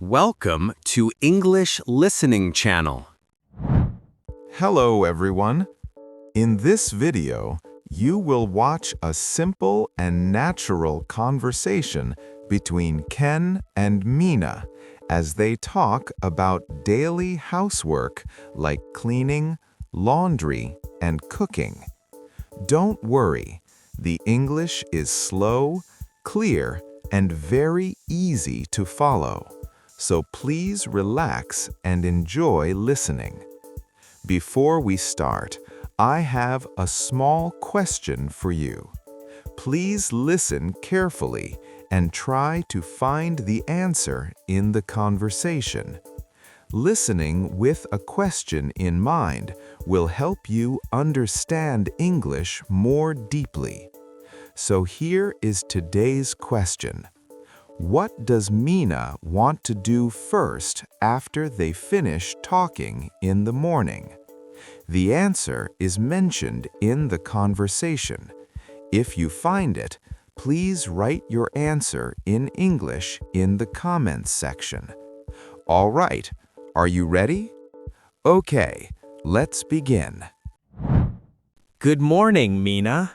Welcome to English Listening Channel. Hello everyone. In this video, you will watch a simple and natural conversation between Ken and Mina as they talk about daily housework like cleaning, laundry, and cooking. Don't worry, the English is slow, clear, and very easy to follow. So please relax and enjoy listening. Before we start, I have a small question for you. Please listen carefully and try to find the answer in the conversation. Listening with a question in mind will help you understand English more deeply. So here is today's question. What does Mina want to do first after they finish talking in the morning? The answer is mentioned in the conversation. If you find it, please write your answer in English in the comments section. All right, are you ready? Okay, let's begin. Good morning, Mina.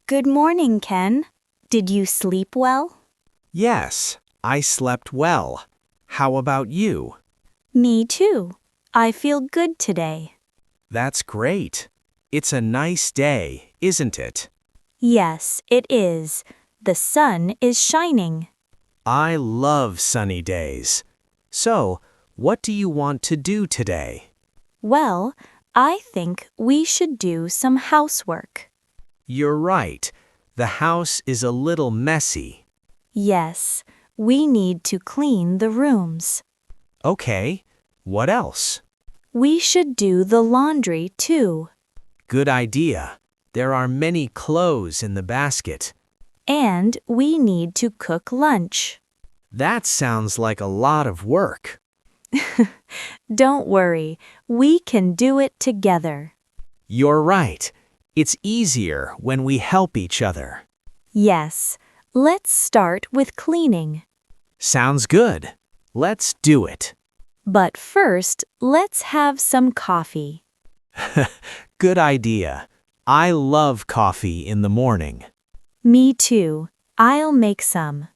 Good morning, Ken. Did you sleep well? Yes, I slept well. How about you? Me too. I feel good today. That's great. It's a nice day, isn't it? Yes, it is. The sun is shining. I love sunny days. So, what do you want to do today? Well, I think we should do some housework. You're right. The house is a little messy. Yes, we need to clean the rooms. Okay, what else? We should do the laundry too. Good idea. There are many clothes in the basket. And we need to cook lunch. That sounds like a lot of work. Don't worry, we can do it together. You're right. It's easier when we help each other. Yes, let's start with cleaning. Sounds good. Let's do it. But first, let's have some coffee. Good idea. I love coffee in the morning. Me too. I'll make some.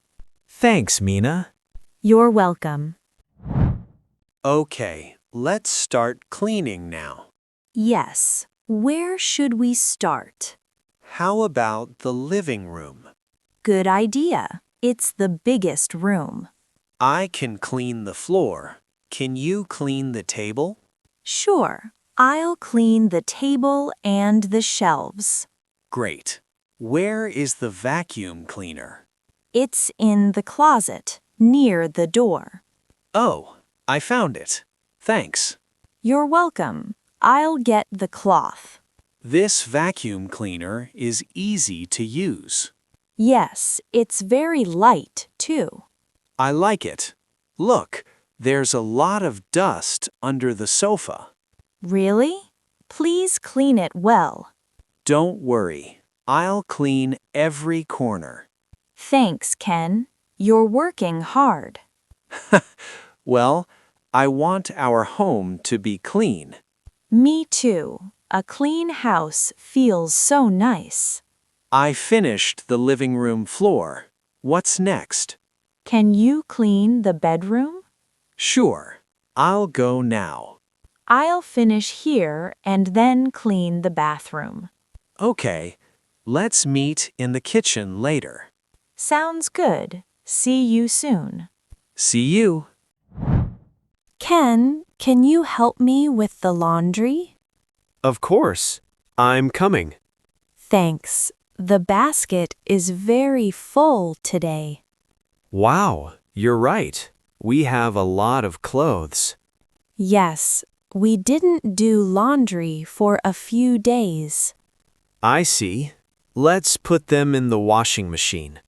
Thanks, Mina. You're welcome. Okay, let's start cleaning now. Yes. Where should we start? How about the living room? Good idea. It's the biggest room. I can clean the floor. Can you clean the table? Sure. I'll clean the table and the shelves. Great. Where is the vacuum cleaner? It's in the closet, near the door. Oh, I found it. Thanks. You're welcome. I'll get the cloth. This vacuum cleaner is easy to use. Yes, it's very light, too. I like it. Look, there's a lot of dust under the sofa. Really? Please clean it well. Don't worry. I'll clean every corner. Thanks, Ken. You're working hard. Well, I want our home to be clean. Me too. A clean house feels so nice. I finished the living room floor. What's next? Can you clean the bedroom? Sure. I'll go now. I'll finish here and then clean the bathroom. Okay. Let's meet in the kitchen later. Sounds good. See you soon. See you. Ken, can you help me with the laundry? Of course. I'm coming. Thanks. The basket is very full today. Wow, you're right. We have a lot of clothes. Yes, we didn't do laundry for a few days. I see. Let's put them in the washing machine.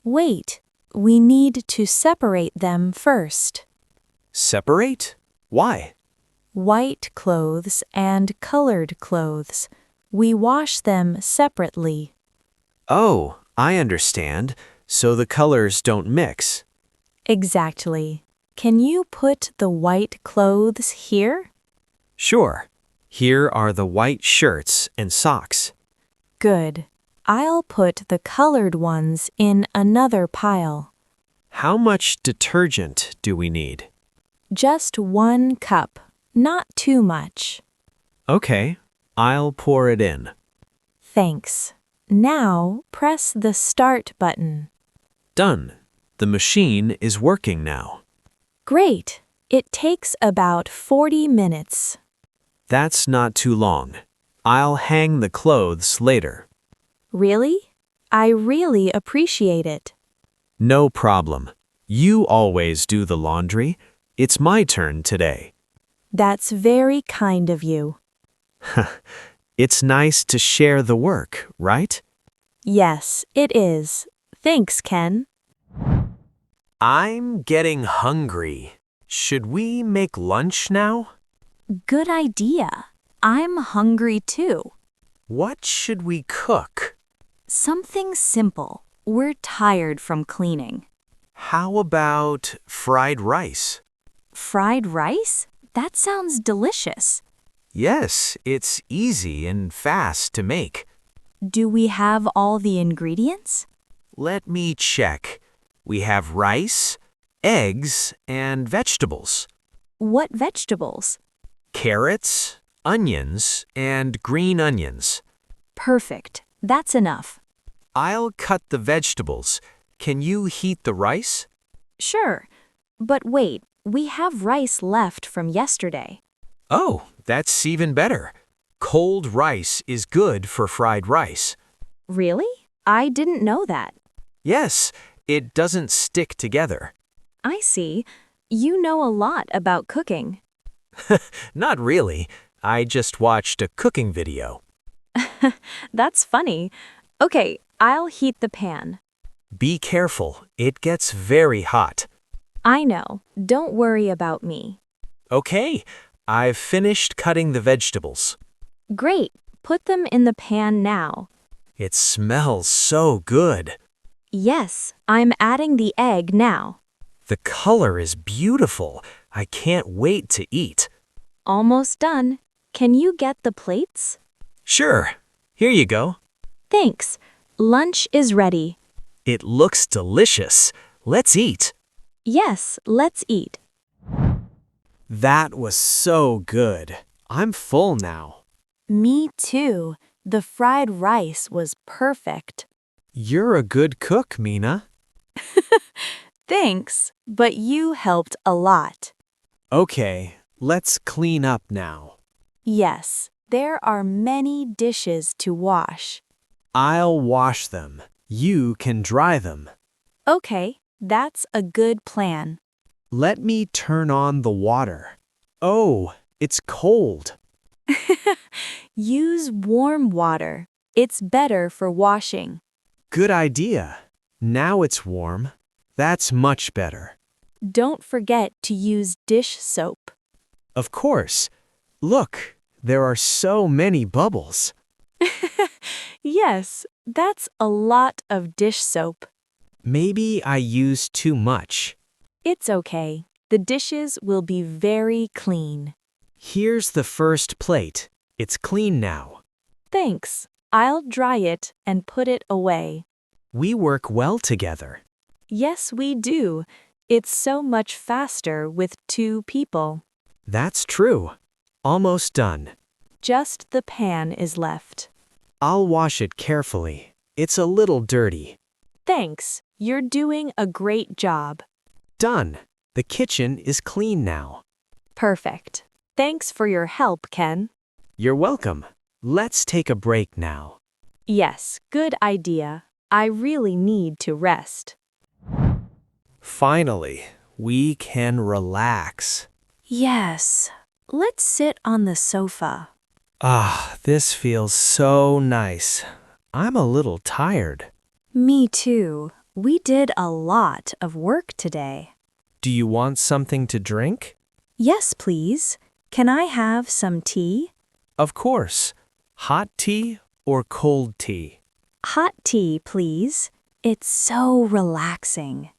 Wait, we need to separate them first. Separate? Why? White clothes and colored clothes. We wash them separately. Oh, I understand. So the colors don't mix. Exactly. Can you put the white clothes here? Sure. Here are the white shirts and socks. Good. I'll put the colored ones in another pile. How much detergent do we need? Just 1 cup, not too much. Okay, I'll pour it in. Thanks. Now press the start button. Done. The machine is working now. Great. It takes about 40 minutes. That's not too long. I'll hang the clothes later. Really? I really appreciate it. No problem. You always do the laundry. It's my turn today. That's very kind of you. It's nice to share the work, right? Yes, it is. Thanks, Ken. I'm getting hungry. Should we make lunch now? Good idea. I'm hungry too. What should we cook? Something simple. We're tired from cleaning. How about fried rice? Fried rice? That sounds delicious. Yes, it's easy and fast to make. Do we have all the ingredients? Let me check. We have rice, eggs, and vegetables. What vegetables? Carrots, onions, and green onions. Perfect. That's enough. I'll cut the vegetables. Can you heat the rice? Sure. But wait, we have rice left from yesterday. Oh, that's even better. Cold rice is good for fried rice. Really? I didn't know that. Yes, it doesn't stick together. I see. You know a lot about cooking. Not really. I just watched a cooking video. That's funny. Okay, I'll heat the pan. Be careful, it gets very hot. I know. Don't worry about me. Okay, I've finished cutting the vegetables. Great. Put them in the pan now. It smells so good. Yes, I'm adding the egg now. The color is beautiful. I can't wait to eat. Almost done. Can you get the plates? Sure, here you go. Thanks. Lunch is ready. It looks delicious. Let's eat. Yes, let's eat. That was so good. I'm full now. Me too. The fried rice was perfect. You're a good cook, Mina. Thanks, but you helped a lot. Okay, let's clean up now. Yes, there are many dishes to wash. I'll wash them. You can dry them. Okay, that's a good plan. Let me turn on the water. Oh, it's cold. Use warm water. It's better for washing. Good idea. Now it's warm. That's much better. Don't forget to use dish soap. Of course. Look, there are so many bubbles. Yes, that's a lot of dish soap. Maybe I used too much. It's okay. The dishes will be very clean. Here's the first plate. It's clean now. Thanks. I'll dry it and put it away. We work well together. Yes, we do. It's so much faster with 2 people. That's true. Almost done. Just the pan is left. I'll wash it carefully. It's a little dirty. Thanks. You're doing a great job. Done. The kitchen is clean now. Perfect. Thanks for your help, Ken. You're welcome. Let's take a break now. Yes, good idea. I really need to rest. Finally, we can relax. Yes. Let's sit on the sofa. Ah, this feels so nice. I'm a little tired. Me too. We did a lot of work today. Do you want something to drink? Yes, please. Can I have some tea? Of course. Hot tea or cold tea? Hot tea, please. It's so relaxing.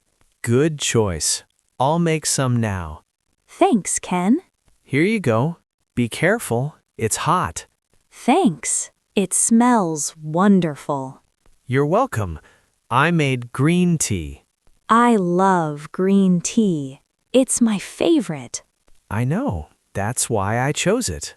Good choice. I'll make some now. Thanks, Ken. Here you go. Be careful, it's hot. Thanks. It smells wonderful. You're welcome. I made green tea. I love green tea. It's my favorite. I know. That's why I chose it.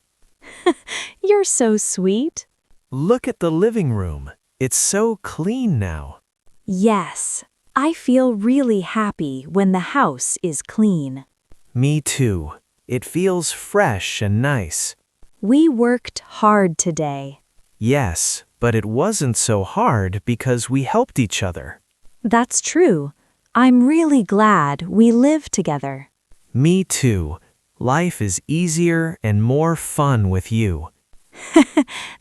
You're so sweet. Look at the living room. It's so clean now. Yes, I feel really happy when the house is clean. Me too. It feels fresh and nice. We worked hard today. Yes, but it wasn't so hard because we helped each other. That's true. I'm really glad we live together. Me too. Life is easier and more fun with you.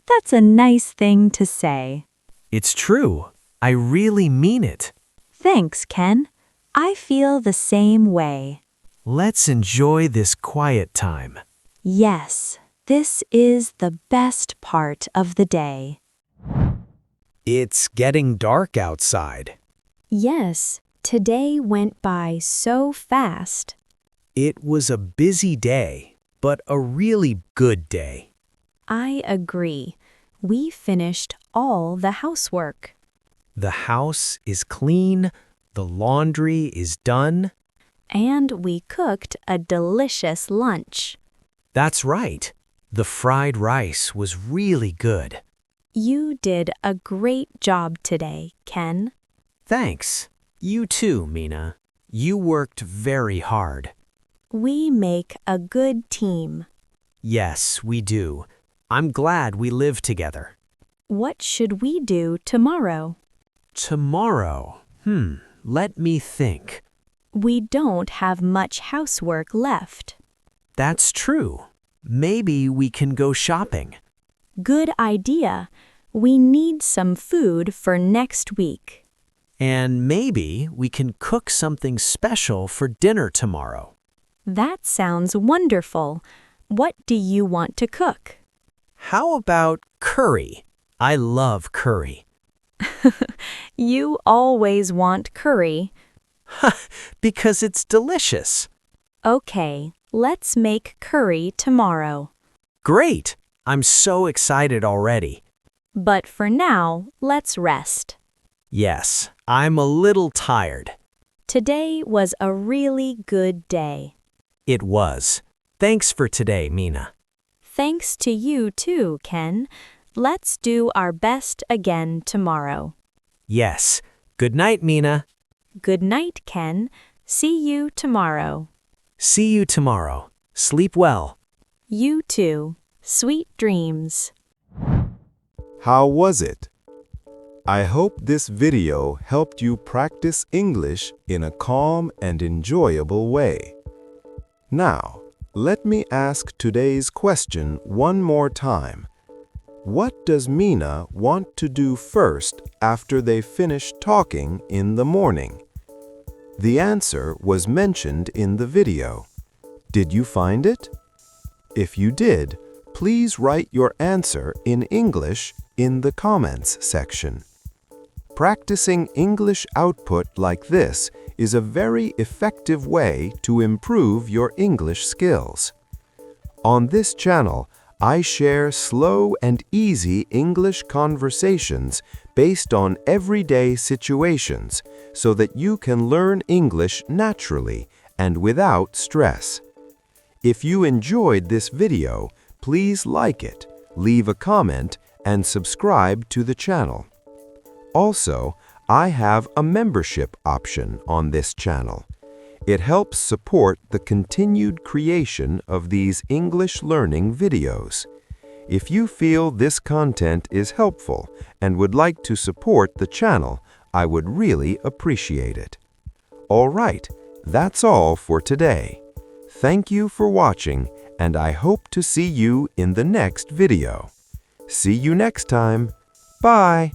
That's a nice thing to say. It's true. I really mean it. Thanks, Ken. I feel the same way. Let's enjoy this quiet time. Yes, this is the best part of the day. It's getting dark outside. Yes, today went by so fast. It was a busy day, but a really good day. I agree. We finished all the housework. The house is clean, the laundry is done. And we cooked a delicious lunch. That's right. The fried rice was really good. You did a great job today, Ken. Thanks. You too, Mina. You worked very hard. We make a good team. Yes, we do. I'm glad we live together. What should we do tomorrow? Tomorrow? Let me think. We don't have much housework left. That's true. Maybe we can go shopping. Good idea. We need some food for next week. And maybe we can cook something special for dinner tomorrow. That sounds wonderful. What do you want to cook? How about curry? I love curry. You always want curry. Because it's delicious. Okay, let's make curry tomorrow. Great! I'm so excited already. But for now, let's rest. Yes, I'm a little tired. Today was a really good day. It was. Thanks for today, Mina. Thanks to you too, Ken. Let's do our best again tomorrow. Yes. Good night, Mina. Good night, Ken. See you tomorrow. See you tomorrow. Sleep well. You too. Sweet dreams. How was it? I hope this video helped you practice English in a calm and enjoyable way. Now, let me ask today's question one more time. What does Mina want to do first after they finish talking in the morning? The answer was mentioned in the video. Did you find it? If you did, please write your answer in English in the comments section. Practicing English output like this is a very effective way to improve your English skills. On this channel, I share slow and easy English conversations based on everyday situations so that you can learn English naturally and without stress. If you enjoyed this video, please like it, leave a comment, and subscribe to the channel. Also, I have a membership option on this channel. It helps support the continued creation of these English learning videos. If you feel this content is helpful and would like to support the channel, I would really appreciate it. All right, that's all for today. Thank you for watching, and I hope to see you in the next video. See you next time. Bye!